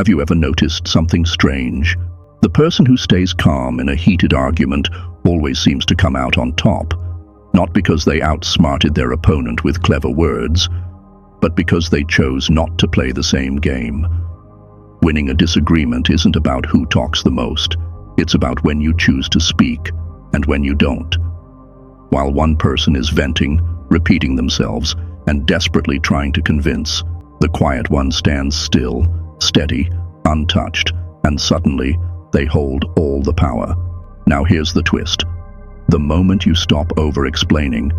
Have you ever noticed something strange? The person who stays calm in a heated argument always seems to come out on top, not because they outsmarted their opponent with clever words, but because they chose not to play the same game. Winning a disagreement isn't about who talks the most. It's about when you choose to speak and when you don't. While one person is venting, repeating themselves, and desperately trying to convince, the quiet one stands still, steady, untouched, and suddenly they hold all the power. Now here's the twist. The moment you stop over-explaining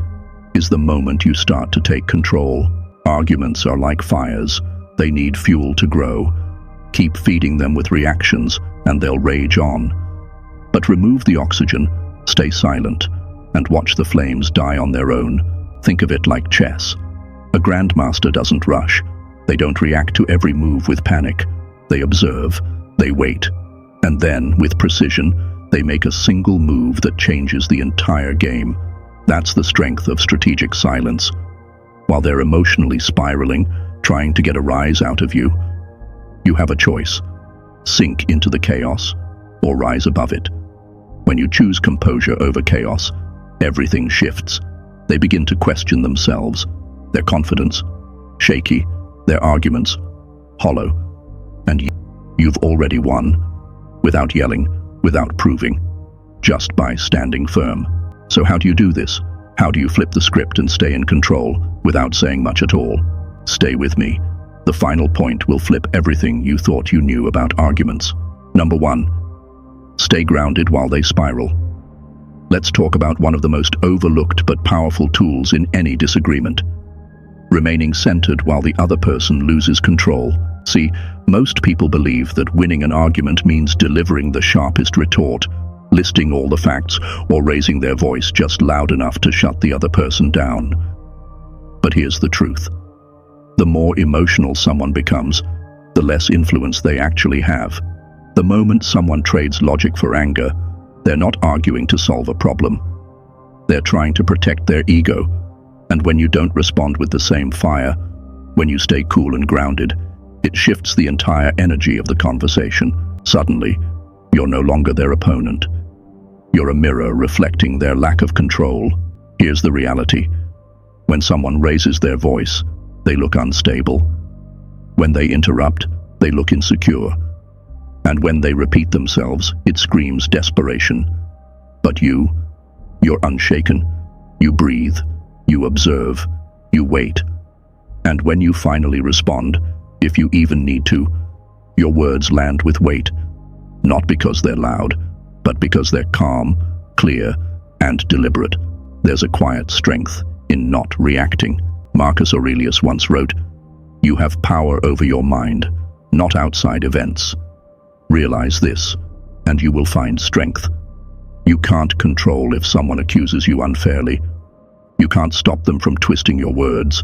is the moment you start to take control. Arguments are like fires. They need fuel to grow. Keep feeding them with reactions, and they'll rage on. But remove the oxygen, stay silent, and watch the flames die on their own. Think of it like chess. A grandmaster doesn't rush. They don't react to every move with panic. They observe, they wait, and then, with precision, they make a single move that changes the entire game. That's the strength of strategic silence. While they're emotionally spiraling, trying to get a rise out of you, you have a choice. Sink into the chaos or rise above it. When you choose composure over chaos, everything shifts. They begin to question themselves, their confidence, shaky, their arguments, hollow, and you've already won, without yelling, without proving, just by standing firm. So how do you do this? How do you flip the script and stay in control without saying much at all? Stay with me. The final point will flip everything you thought you knew about arguments. Number 1. Stay grounded while they spiral. Let's talk about one of the most overlooked but powerful tools in any disagreement. Remaining centered while the other person loses control. See, most people believe that winning an argument means delivering the sharpest retort, listing all the facts, or raising their voice just loud enough to shut the other person down. But here's the truth. The more emotional someone becomes, the less influence they actually have. The moment someone trades logic for anger, they're not arguing to solve a problem. They're trying to protect their ego. And when you don't respond with the same fire, when you stay cool and grounded, it shifts the entire energy of the conversation. Suddenly, you're no longer their opponent. You're a mirror reflecting their lack of control. Here's the reality. When someone raises their voice, they look unstable. When they interrupt, they look insecure. And when they repeat themselves, it screams desperation. But you're unshaken. You breathe. You observe. You wait. And when you finally respond, if you even need to, your words land with weight. Not because they're loud, but because they're calm, clear, and deliberate. There's a quiet strength in not reacting. Marcus Aurelius once wrote, "You have power over your mind, not outside events. Realize this, and you will find strength. You can't control if someone accuses you unfairly. You can't stop them from twisting your words,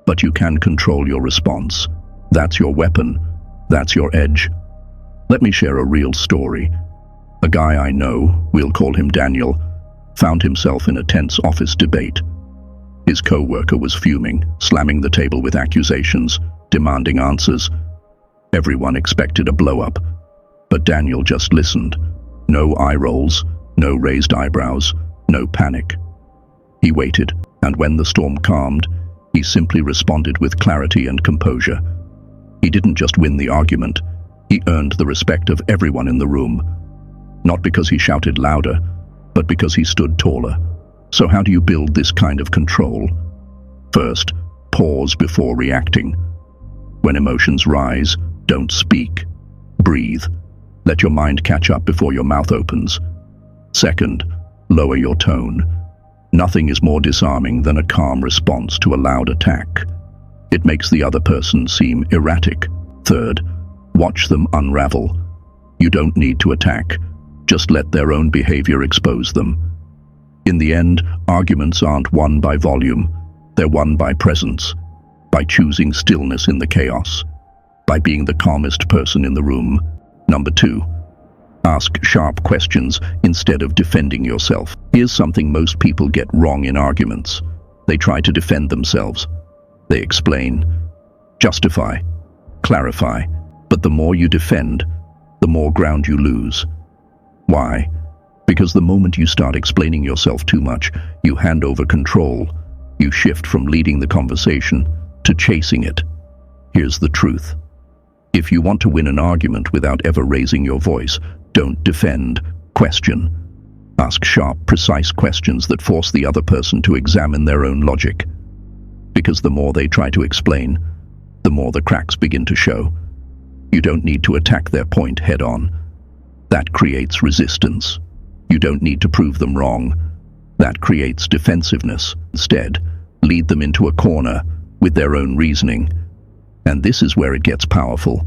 but you can control your response. That's your weapon. That's your edge." Let me share a real story. A guy I know, we'll call him Daniel, found himself in a tense office debate. His co-worker was fuming, slamming the table with accusations, demanding answers. Everyone expected a blow-up, but Daniel just listened. No eye rolls, no raised eyebrows, no panic. He waited, and when the storm calmed, he simply responded with clarity and composure. He didn't just win the argument, he earned the respect of everyone in the room. Not because he shouted louder, but because he stood taller. So how do you build this kind of control? First, pause before reacting. When emotions rise, don't speak. Breathe. Let your mind catch up before your mouth opens. Second, lower your tone. Nothing is more disarming than a calm response to a loud attack. It makes the other person seem erratic. Third, watch them unravel. You don't need to attack. Just let their own behavior expose them. In the end, arguments aren't won by volume. They're won by presence, by choosing stillness in the chaos, by being the calmest person in the room. Number 2, ask sharp questions instead of defending yourself. Here's something most people get wrong in arguments. They try to defend themselves. They explain, justify, clarify. But the more you defend, the more ground you lose. Why? Because the moment you start explaining yourself too much, you hand over control. You shift from leading the conversation to chasing it. Here's the truth. If you want to win an argument without ever raising your voice, don't defend, question. Ask sharp, precise questions that force the other person to examine their own logic. Because the more they try to explain, the more the cracks begin to show. You don't need to attack their point head-on. That creates resistance. You don't need to prove them wrong. That creates defensiveness. Instead, lead them into a corner with their own reasoning. And this is where it gets powerful.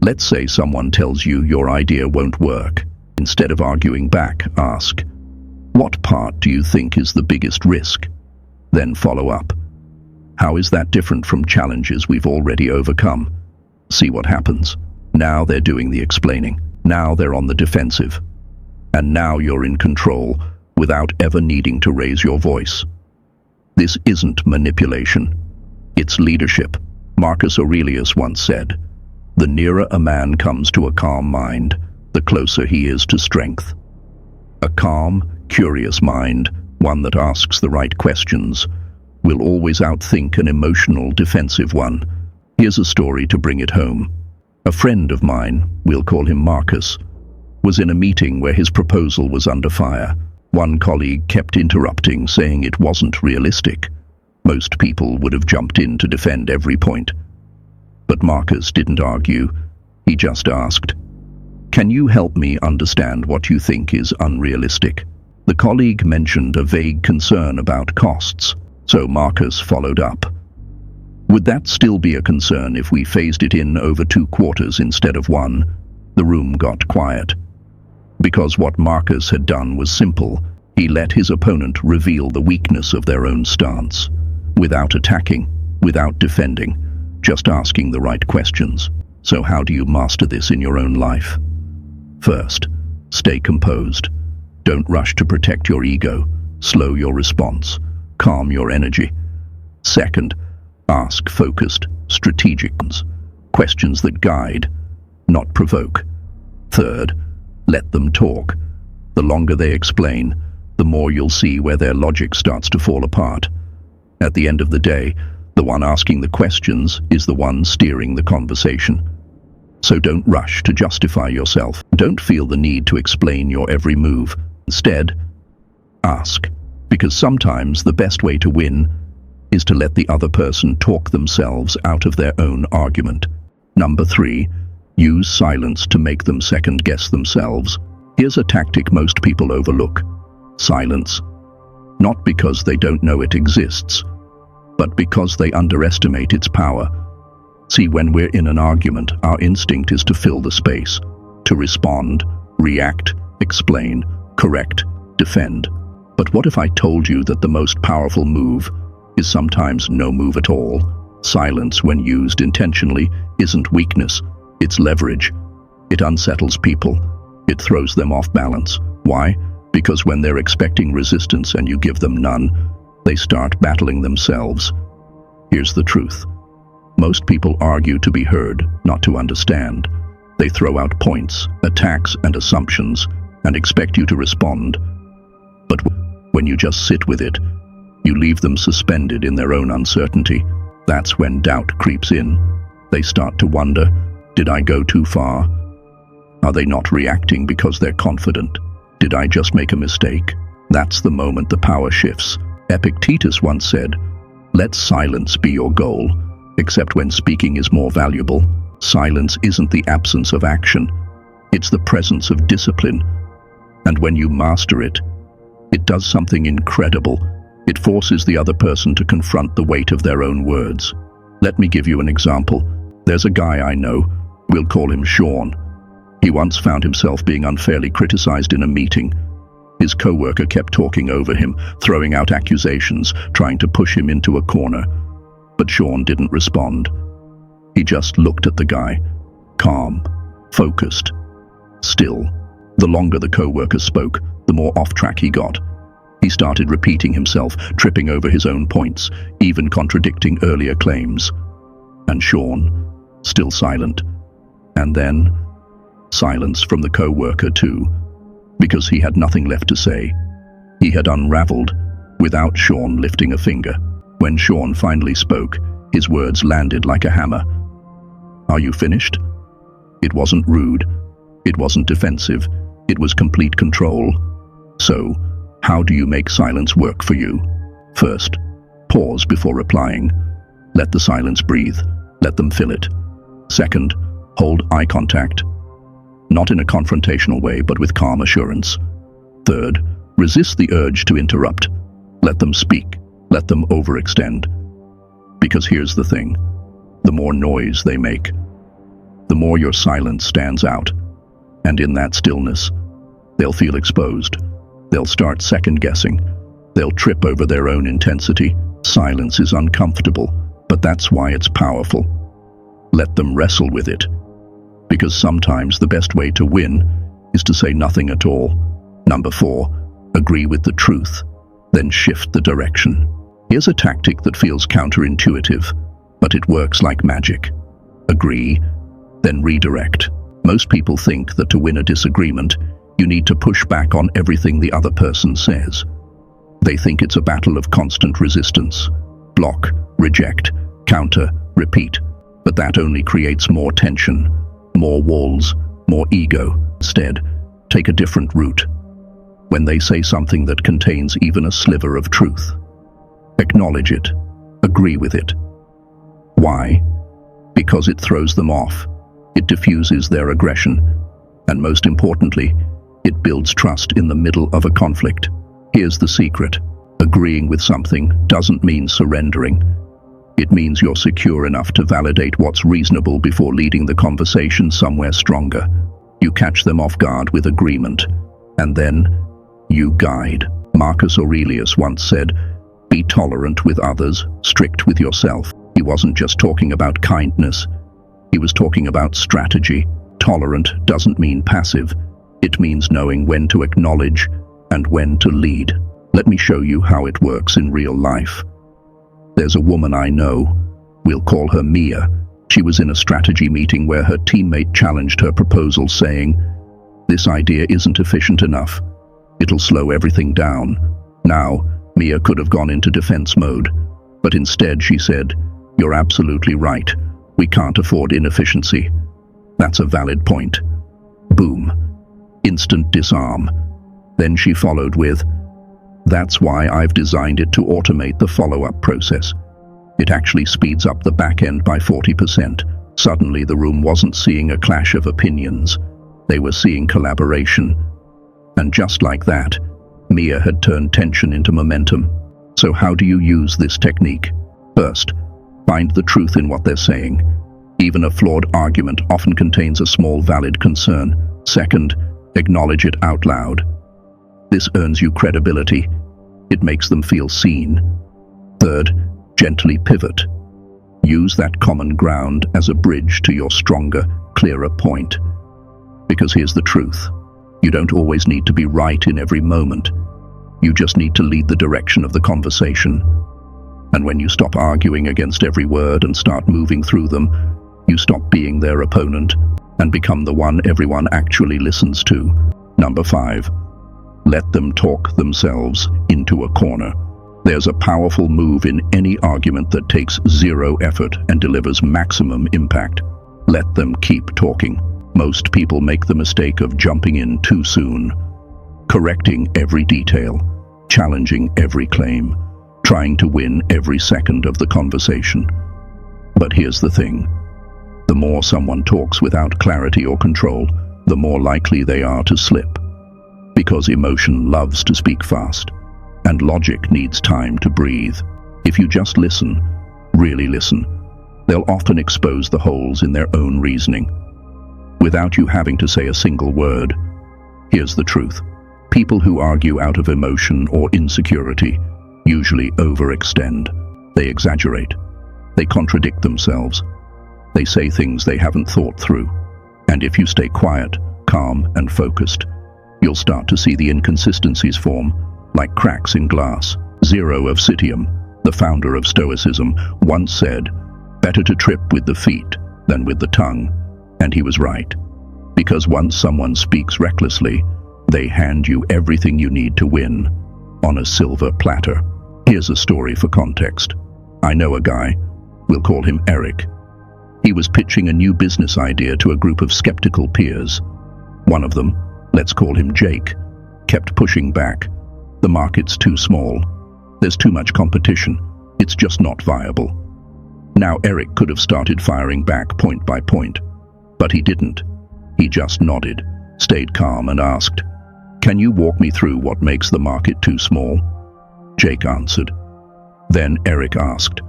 Let's say someone tells you your idea won't work. Instead of arguing back, ask, "What part do you think is the biggest risk?" Then follow up. "How is that different from challenges we've already overcome?" See what happens. Now they're doing the explaining. Now they're on the defensive. And now you're in control without ever needing to raise your voice. This isn't manipulation. It's leadership. Marcus Aurelius once said, "The nearer a man comes to a calm mind, the closer he is to strength." A calm, curious mind, one that asks the right questions, will always outthink an emotional, defensive one. Here's a story to bring it home. A friend of mine, we'll call him Marcus, was in a meeting where his proposal was under fire. One colleague kept interrupting, saying it wasn't realistic. Most people would have jumped in to defend every point. But Marcus didn't argue. He just asked, "Can you help me understand what you think is unrealistic?" The colleague mentioned a vague concern about costs, so Marcus followed up. "Would that still be a concern if we phased it in over 2 quarters instead of 1? The room got quiet. Because what Marcus had done was simple. He let his opponent reveal the weakness of their own stance, without attacking, without defending, just asking the right questions. So how do you master this in your own life? First, stay composed. Don't rush to protect your ego. Slow your response. Calm your energy. Second, ask focused, strategic questions that guide, not provoke. Third, let them talk. The longer they explain, the more you'll see where their logic starts to fall apart. At the end of the day, the one asking the questions is the one steering the conversation. So don't rush to justify yourself. Don't feel the need to explain your every move. Instead, ask. Because sometimes the best way to win is to let the other person talk themselves out of their own argument. Number 3, use silence to make them second-guess themselves. Here's a tactic most people overlook. Silence. Not because they don't know it exists, but because they underestimate its power. See, when we're in an argument, our instinct is to fill the space, to respond, react, explain, correct, defend. But what if I told you that the most powerful move is sometimes no move at all? Silence, when used intentionally, isn't weakness. It's leverage. It unsettles people. It throws them off balance. Why? Because when they're expecting resistance and you give them none, they start battling themselves. Here's the truth. Most people argue to be heard, not to understand. They throw out points, attacks, and assumptions, and expect you to respond. But when you just sit with it, you leave them suspended in their own uncertainty. That's when doubt creeps in. They start to wonder, did I go too far? Are they not reacting because they're confident? Did I just make a mistake? That's the moment the power shifts. Epictetus once said, "Let silence be your goal, except when speaking is more valuable." Silence isn't the absence of action. It's the presence of discipline. And when you master it, it does something incredible. It forces the other person to confront the weight of their own words. Let me give you an example. There's a guy I know. We'll call him Sean. He once found himself being unfairly criticized in a meeting. His coworker kept talking over him, throwing out accusations, trying to push him into a corner. But Sean didn't respond. He just looked at the guy, calm, focused, still. The longer the coworker spoke, the more off track he got. He started repeating himself, tripping over his own points, even contradicting earlier claims. And Sean, still silent, And then, silence from the co-worker too, because he had nothing left to say. He had unraveled without Sean lifting a finger. When Sean finally spoke, his words landed like a hammer. "Are you finished?" It wasn't rude. It wasn't defensive. It was complete control. So, how do you make silence work for you? First, pause before replying. Let the silence breathe. Let them fill it. Second, hold eye contact. Not in a confrontational way, but with calm assurance. Third, resist the urge to interrupt. Let them speak. Let them overextend. Because here's the thing. The more noise they make, the more your silence stands out. And in that stillness, they'll feel exposed. They'll start second-guessing. They'll trip over their own intensity. Silence is uncomfortable, but that's why it's powerful. Let them wrestle with it. Because sometimes the best way to win is to say nothing at all. Number 4, agree with the truth, then shift the direction. Here's a tactic that feels counterintuitive, but it works like magic. Agree, then redirect. Most people think that to win a disagreement, you need to push back on everything the other person says. They think it's a battle of constant resistance. Block, reject, counter, repeat. But that only creates more tension, more walls, more ego. Instead, take a different route. When they say something that contains even a sliver of truth, acknowledge it, agree with it. Why? Because it throws them off. It diffuses their aggression. And most importantly, it builds trust in the middle of a conflict. Here's the secret. Agreeing with something doesn't mean surrendering. It means you're secure enough to validate what's reasonable before leading the conversation somewhere stronger. You catch them off guard with agreement, and then you guide. Marcus Aurelius once said, "Be tolerant with others, strict with yourself." He wasn't just talking about kindness. He was talking about strategy. Tolerant doesn't mean passive. It means knowing when to acknowledge and when to lead. Let me show you how it works in real life. There's a woman I know. We'll call her Mia. She was in a strategy meeting where her teammate challenged her proposal, saying, "This idea isn't efficient enough. It'll slow everything down." Now, Mia could have gone into defense mode, but instead she said, "You're absolutely right. We can't afford inefficiency." That's a valid point. Boom. Instant disarm. Then she followed with, "That's why I've designed it to automate the follow-up process. It actually speeds up the back end by 40%. Suddenly the room wasn't seeing a clash of opinions. They were seeing collaboration. And just like that, Mia had turned tension into momentum. So how do you use this technique? First, find the truth in what they're saying. Even a flawed argument often contains a small valid concern. Second, acknowledge it out loud. This earns you credibility. It makes them feel seen. Third, gently pivot. Use that common ground as a bridge to your stronger, clearer point. Because here's the truth. You don't always need to be right in every moment. You just need to lead the direction of the conversation. And when you stop arguing against every word and start moving through them, you stop being their opponent and become the one everyone actually listens to. Number 5. Let them talk themselves into a corner. There's a powerful move in any argument that takes zero effort and delivers maximum impact. Let them keep talking. Most people make the mistake of jumping in too soon, correcting every detail, challenging every claim, trying to win every second of the conversation. But here's the thing. The more someone talks without clarity or control, the more likely they are to slip. Because emotion loves to speak fast, and logic needs time to breathe. If you just listen, really listen, they'll often expose the holes in their own reasoning, without you having to say a single word. Here's the truth. People who argue out of emotion or insecurity usually overextend. They exaggerate. They contradict themselves. They say things they haven't thought through. And if you stay quiet, calm, and focused, you'll start to see the inconsistencies form, like cracks in glass. Zeno of Citium, the founder of Stoicism, once said, "Better to trip with the feet than with the tongue." And he was right. Because once someone speaks recklessly, they hand you everything you need to win, on a silver platter. Here's a story for context. I know a guy, we'll call him Eric. He was pitching a new business idea to a group of skeptical peers. One of them, let's call him Jake, kept pushing back. The market's too small. There's too much competition. It's just not viable. Now Eric could have started firing back point by point, but he didn't. He just nodded, stayed calm and asked, "Can you walk me through what makes the market too small?" Jake answered. Then Eric asked,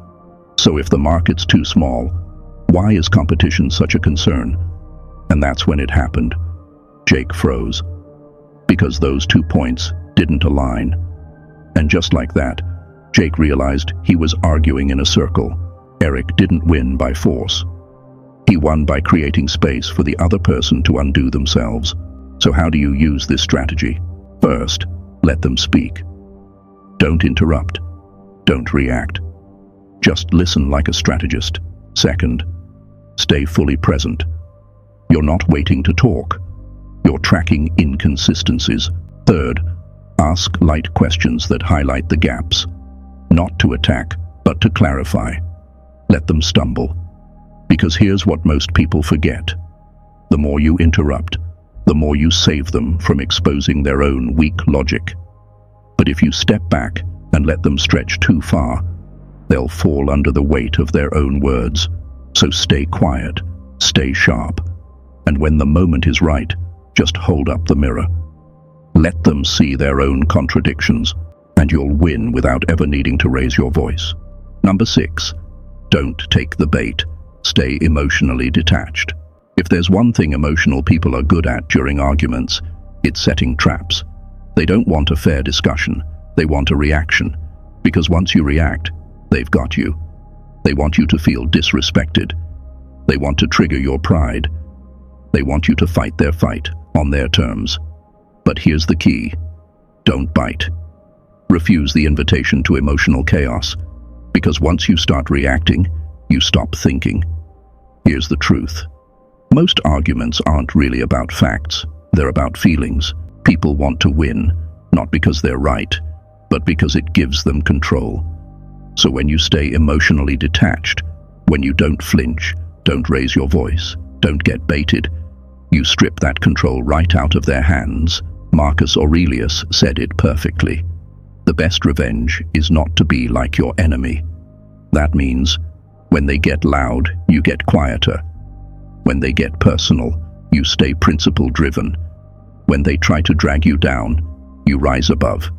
"So if the market's too small, why is competition such a concern?" And that's when it happened. Jake froze, because those 2 points didn't align. And just like that, Jake realized he was arguing in a circle. Eric didn't win by force. He won by creating space for the other person to undo themselves. So how do you use this strategy? First, let them speak. Don't interrupt. Don't react. Just listen like a strategist. Second, stay fully present. You're not waiting to talk. You're tracking inconsistencies. Third, ask light questions that highlight the gaps. Not to attack, but to clarify. Let them stumble. Because here's what most people forget. The more you interrupt, the more you save them from exposing their own weak logic. But if you step back and let them stretch too far, they'll fall under the weight of their own words. So stay quiet, stay sharp, and when the moment is right, just hold up the mirror. Let them see their own contradictions, and you'll win without ever needing to raise your voice. Number 6, don't take the bait. Stay emotionally detached. If there's one thing emotional people are good at during arguments, it's setting traps. They don't want a fair discussion. They want a reaction. Because once you react, they've got you. They want you to feel disrespected. They want to trigger your pride. They want you to fight their fight on their terms. But here's the key. Don't bite. Refuse the invitation to emotional chaos. Because once you start reacting, you stop thinking. Here's the truth. Most arguments aren't really about facts. They're about feelings. People want to win, not because they're right, but because it gives them control. So when you stay emotionally detached, when you don't flinch, don't raise your voice, don't get baited, you strip that control right out of their hands. Marcus Aurelius said it perfectly. The best revenge is not to be like your enemy. That means, when they get loud, you get quieter. When they get personal, you stay principle-driven. When they try to drag you down, you rise above.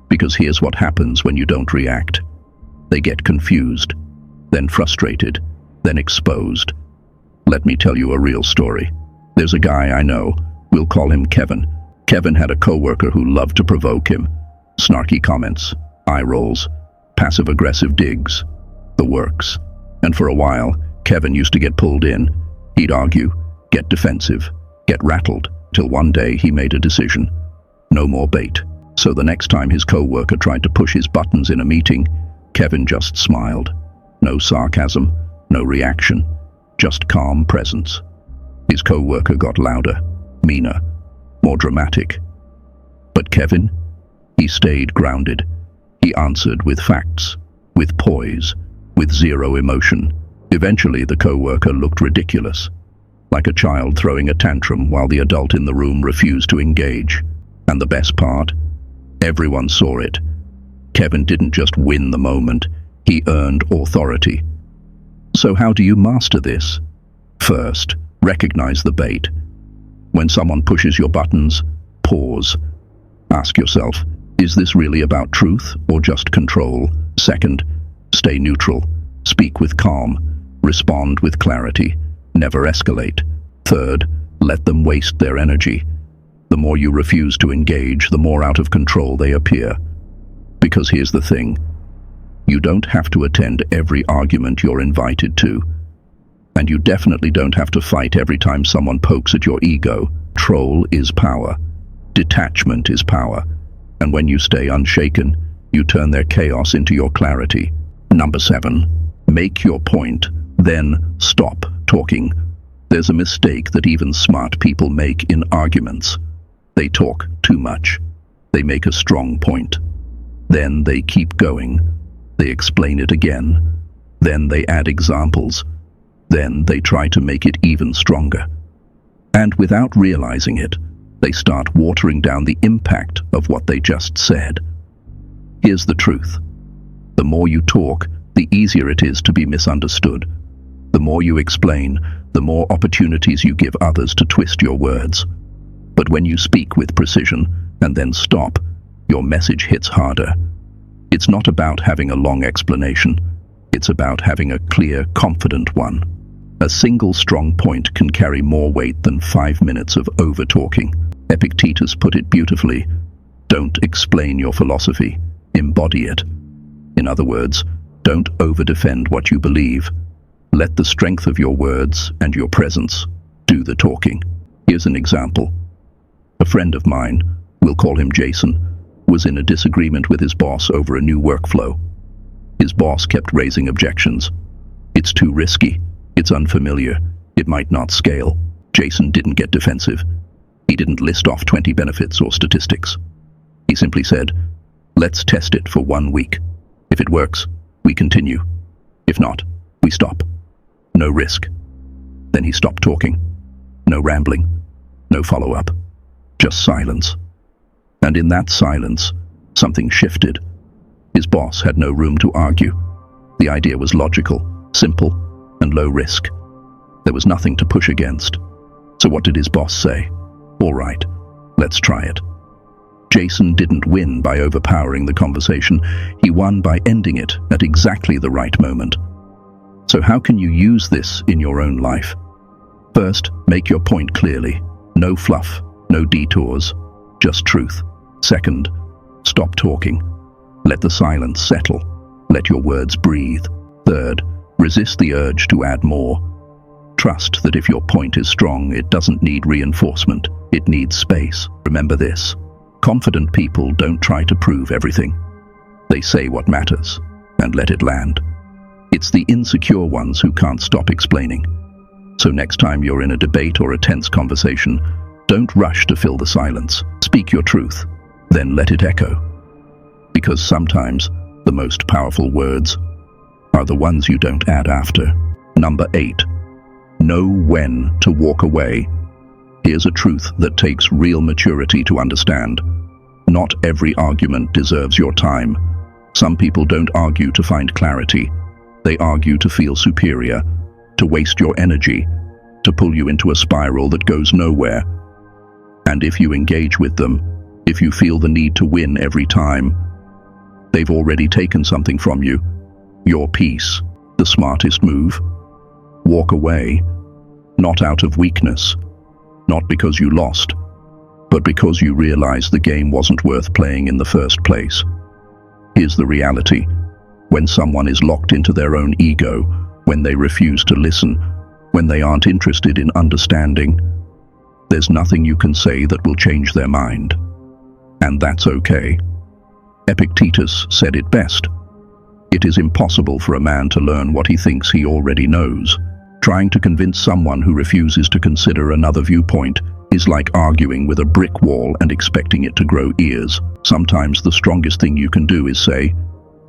Because here's what happens when you don't react. They get confused, then frustrated, then exposed. Let me tell you a real story. There's a guy I know, we'll call him Kevin. Kevin had a coworker who loved to provoke him. Snarky comments, eye rolls, passive-aggressive digs, the works. And for a while, Kevin used to get pulled in. He'd argue, get defensive, get rattled, till one day he made a decision. No more bait. So the next time his co-worker tried to push his buttons in a meeting, Kevin just smiled. No sarcasm, no reaction, just calm presence. His co-worker got louder, meaner, more dramatic. But Kevin, he stayed grounded. He answered with facts, with poise, with zero emotion. Eventually, the co-worker looked ridiculous, like a child throwing a tantrum while the adult in the room refused to engage. And the best part? Everyone saw it. Kevin didn't just win the moment, he earned authority. So how do you master this? First, recognize the bait. When someone pushes your buttons, pause. Ask yourself, is this really about truth or just control? Second, stay neutral. Speak with calm. Respond with clarity. Never escalate. Third, let them waste their energy. The more you refuse to engage, the more out of control they appear. Because here's the thing. You don't have to attend every argument you're invited to. And you definitely don't have to fight every time someone pokes at your ego. Control is power. Detachment is power. And when you stay unshaken, you turn their chaos into your clarity. Number 7, make your point, then stop talking. There's a mistake that even smart people make in arguments. They talk too much. They make a strong point. Then they keep going. They explain it again. Then they add examples. Then they try to make it even stronger. And without realizing it, they start watering down the impact of what they just said. Here's the truth. The more you talk, the easier it is to be misunderstood. The more you explain, the more opportunities you give others to twist your words. But when you speak with precision and then stop, your message hits harder. It's not about having a long explanation. It's about having a clear, confident one. A single strong point can carry more weight than 5 minutes of over-talking. Epictetus put it beautifully. Don't explain your philosophy. Embody it. In other words, don't over-defend what you believe. Let the strength of your words and your presence do the talking. Here's an example. A friend of mine, we'll call him Jason, was in a disagreement with his boss over a new workflow. His boss kept raising objections. It's too risky. It's unfamiliar. It might not scale. Jason didn't get defensive. He didn't list off 20 benefits or statistics. He simply said, "Let's test it for 1 week. If it works, we continue. If not, we stop. No risk." Then he stopped talking. No rambling. No follow-up. Just silence. And in that silence, something shifted. His boss had no room to argue. The idea was logical, simple, and low risk. There was nothing to push against. So what did his boss say? "All right, let's try it." Jason didn't win by overpowering the conversation. He won by ending it at exactly the right moment. So how can you use this in your own life? First, make your point clearly. No fluff, no detours, just truth. Second, stop talking. Let the silence settle. Let your words breathe. Third, resist the urge to add more. Trust that if your point is strong, it doesn't need reinforcement. It needs space. Remember this. Confident people don't try to prove everything. They say what matters and let it land. It's the insecure ones who can't stop explaining. So next time you're in a debate or a tense conversation, don't rush to fill the silence. Speak your truth, then let it echo. Because sometimes the most powerful words are the ones you don't add after. Number 8. Know when to walk away. Here's a truth that takes real maturity to understand. Not every argument deserves your time. Some people don't argue to find clarity. They argue to feel superior, to waste your energy, to pull you into a spiral that goes nowhere. And if you engage with them, if you feel the need to win every time, they've already taken something from you. Your peace. The smartest move. Walk away. Not out of weakness. Not because you lost, but because you realized the game wasn't worth playing in the first place. Here's the reality. When someone is locked into their own ego, when they refuse to listen, when they aren't interested in understanding, there's nothing you can say that will change their mind. And that's okay. Epictetus said it best. It is impossible for a man to learn what he thinks he already knows. Trying to convince someone who refuses to consider another viewpoint is like arguing with a brick wall and expecting it to grow ears. Sometimes the strongest thing you can do is say,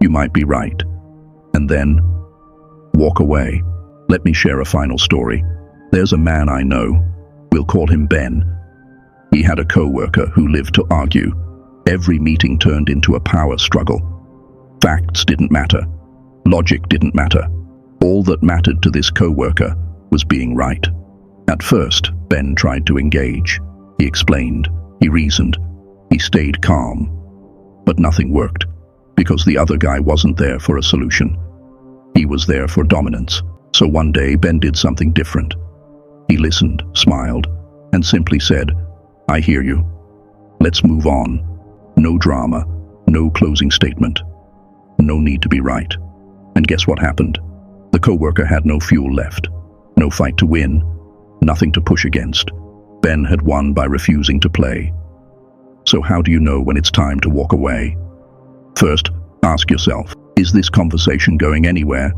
"You might be right," and then walk away. Let me share a final story. There's a man I know. We'll call him Ben. He had a co-worker who lived to argue. Every meeting turned into a power struggle. Facts didn't matter. Logic didn't matter. All that mattered to this co-worker was being right. At first, Ben tried to engage. He explained. He reasoned. He stayed calm. But nothing worked, because the other guy wasn't there for a solution. He was there for dominance. So one day, Ben did something different. He listened, smiled, and simply said, "I hear you. Let's move on." No drama, no closing statement. No need to be right. And guess what happened? The co-worker had no fuel left, no fight to win, nothing to push against. Ben had won by refusing to play. So how do you know when it's time to walk away? First, ask yourself, is this conversation going anywhere?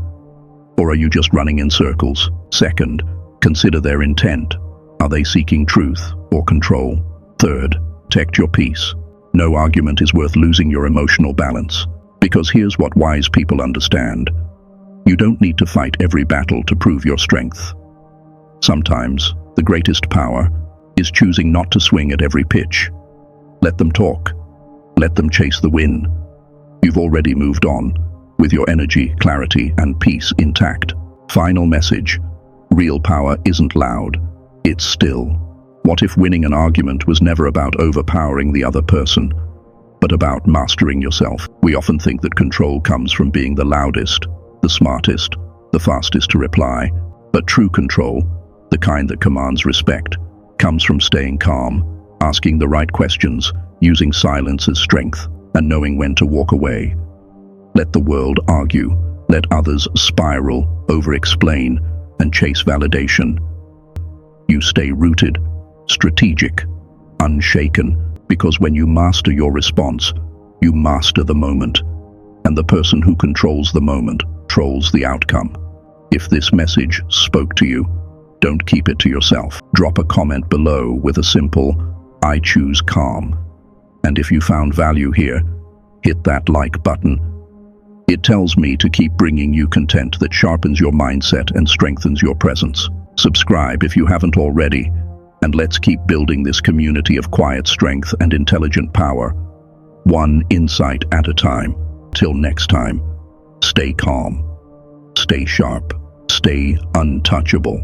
Or are you just running in circles? Second, Consider their intent. Are they seeking truth or control? Third, protect your peace. No argument is worth losing your emotional balance. Because here's what wise people understand. You don't need to fight every battle to prove your strength. Sometimes, the greatest power is choosing not to swing at every pitch. Let them talk. Let them chase the wind. You've already moved on, with your energy, clarity, and peace intact. Final message. Real power isn't loud. It's still. What if winning an argument was never about overpowering the other person, but about mastering yourself? We often think that control comes from being the loudest, the smartest, the fastest to reply. But true control, the kind that commands respect, comes from staying calm, asking the right questions, using silence as strength, and knowing when to walk away. Let the world argue. Let others spiral, over-explain, and chase validation. You stay rooted, strategic, unshaken, because when you master your response, you master the moment. And the person who controls the moment controls the outcome. If this message spoke to you, don't keep it to yourself. Drop a comment below with a simple, "I choose calm." And if you found value here, hit that like button. It tells me to keep bringing you content that sharpens your mindset and strengthens your presence. Subscribe if you haven't already, and let's keep building this community of quiet strength and intelligent power, one insight at a time. Till next time, stay calm, stay sharp, stay untouchable.